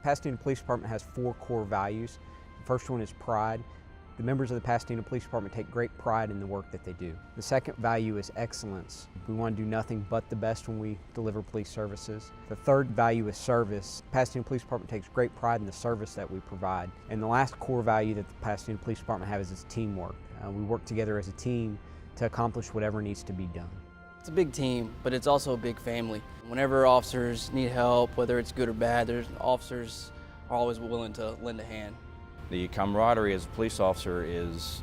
Pasadena Police Department has 4 core values. The first one is pride. The members of the Pasadena Police Department take great pride in the work that they do. The second value is excellence. We want to do nothing but the best when we deliver police services. The third value is service. Pasadena Police Department takes great pride in the service that we provide. And the last core value that the Pasadena Police Department has is teamwork. We work together as a team to accomplish whatever needs to be done. It's a big team, but it's also a big family. Whenever officers need help, whether it's good or bad, officers are always willing to lend a hand. The camaraderie as a police officer is,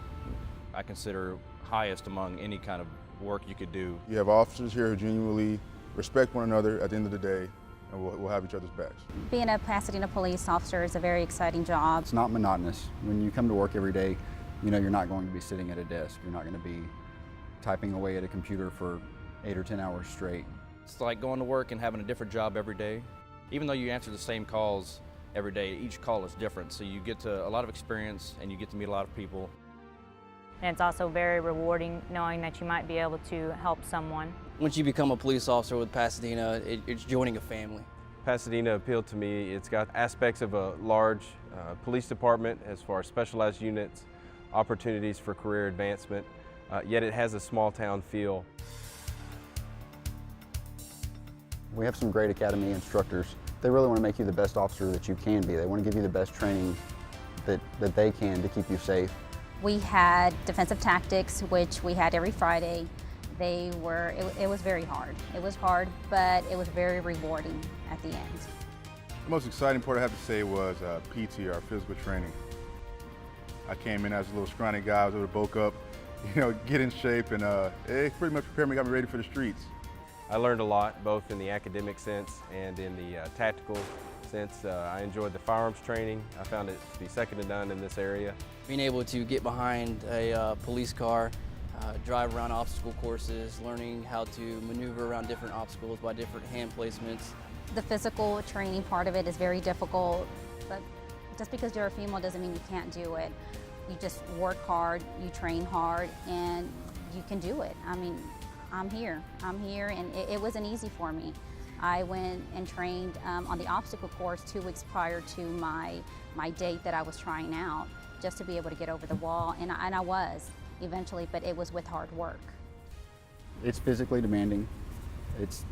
I consider, highest among any kind of work you could do. You have officers here who genuinely respect one another at the end of the day, and we'll have each other's backs. Being a Pasadena police officer is a very exciting job. It's not monotonous. When you come to work every day, you know you're not going to be sitting at a desk. You're not going to be typing away at a computer for 8 or 10 hours straight. It's like going to work and having a different job every day. Even though you answer the same calls every day, each call is different, so you get to a lot of experience and you get to meet a lot of people. And it's also very rewarding knowing that you might be able to help someone. Once you become a police officer with Pasadena, it's joining a family. Pasadena appealed to me. It's got aspects of a large police department as far as specialized units, opportunities for career advancement, yet it has a small town feel. We have some great academy instructors. They really want to make you the best officer that you can be. They want to give you the best training that they can to keep you safe. We had defensive tactics, which we had every Friday. It was very hard. It was hard, but it was very rewarding at the end. The most exciting part I have to say was PT, our physical training. I came in as a little scrawny guy. I was able to bulk up, get in shape, and it pretty much prepared me, got me ready for the streets. I learned a lot, both in the academic sense and in the tactical sense. I enjoyed the firearms training. I found it to be second to none in this area. Being able to get behind a police car, drive around obstacle courses, learning how to maneuver around different obstacles by different hand placements. The physical training part of it is very difficult, but just because you're a female doesn't mean you can't do it. You just work hard, you train hard, and you can do it. I mean, I'm here, and it wasn't easy for me. I went and trained on the obstacle course 2 weeks prior to my date that I was trying out, just to be able to get over the wall, and I was eventually, but it was with hard work. It's physically demanding.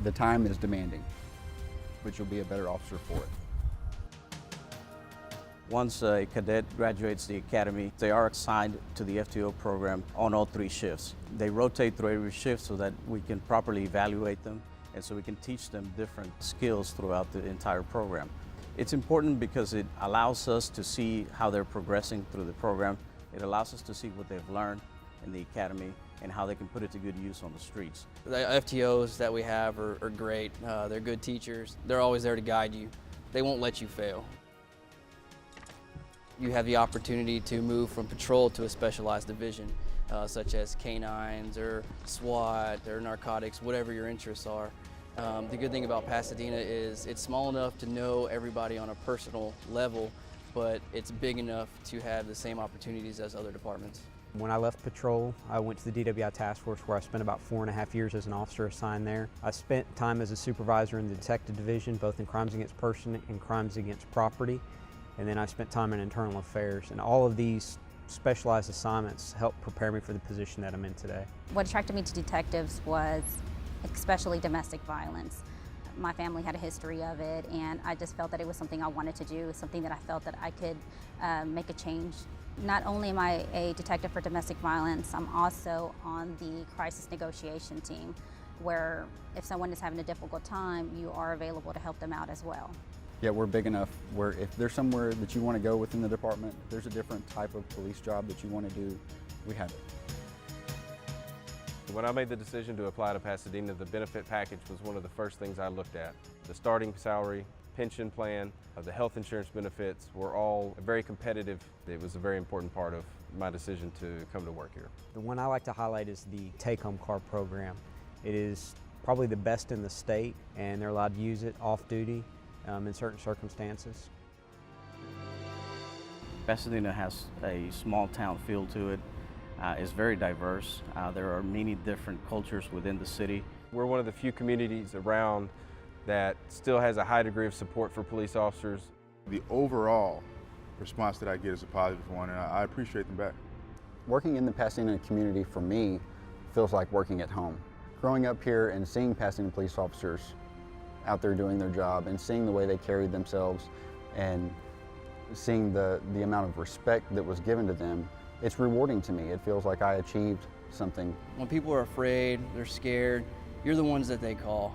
The time is demanding, but you'll be a better officer for it. Once a cadet graduates the academy, they are assigned to the FTO program on all 3 shifts. They rotate through every shift so that we can properly evaluate them and so we can teach them different skills throughout the entire program. It's important because it allows us to see how they're progressing through the program. It allows us to see what they've learned in the academy and how they can put it to good use on the streets. The FTOs that we have are great. They're good teachers. They're always there to guide you. They won't let you fail. You have the opportunity to move from patrol to a specialized division, such as canines or SWAT or narcotics, whatever your interests are. The good thing about Pasadena is it's small enough to know everybody on a personal level, but it's big enough to have the same opportunities as other departments. When I left patrol, I went to the DWI task force where I spent about 4.5 years as an officer assigned there. I spent time as a supervisor in the detective division, both in crimes against person and crimes against property. And then I spent time in internal affairs, and all of these specialized assignments helped prepare me for the position that I'm in today. What attracted me to detectives was especially domestic violence. My family had a history of it, and I just felt that it was something I wanted to do, something that I felt that I could make a change. Not only am I a detective for domestic violence, I'm also on the crisis negotiation team, where if someone is having a difficult time, you are available to help them out as well. Yeah, we're big enough where if there's somewhere that you want to go within the department, if there's a different type of police job that you want to do, we have it. When I made the decision to apply to Pasadena, the benefit package was one of the first things I looked at. The starting salary, pension plan, the health insurance benefits were all very competitive. It was a very important part of my decision to come to work here. The one I like to highlight is the take-home car program. It is probably the best in the state, and they're allowed to use it off-duty in certain circumstances. Pasadena has a small town feel to it. It's very diverse. There are many different cultures within the city. We're one of the few communities around that still has a high degree of support for police officers. The overall response that I get is a positive one, and I appreciate them back. Working in the Pasadena community for me feels like working at home. Growing up here and seeing Pasadena police officers out there doing their job and seeing the way they carried themselves and seeing the amount of respect that was given to them, it's rewarding to me. It feels like I achieved something. When people are afraid, they're scared, you're the ones that they call.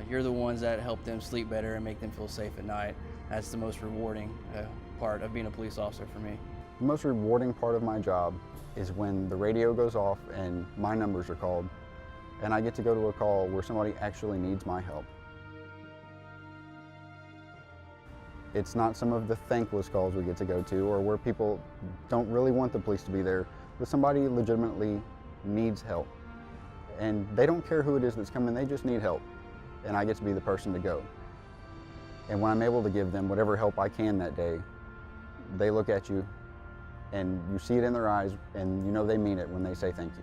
You're the ones that help them sleep better and make them feel safe at night. That's the most rewarding part of being a police officer for me. The most rewarding part of my job is when the radio goes off and my numbers are called and I get to go to a call where somebody actually needs my help. It's not some of the thankless calls we get to go to or where people don't really want the police to be there, but somebody legitimately needs help. And they don't care who it is that's coming, they just need help. And I get to be the person to go. And when I'm able to give them whatever help I can that day, they look at you and you see it in their eyes and you know they mean it when they say thank you.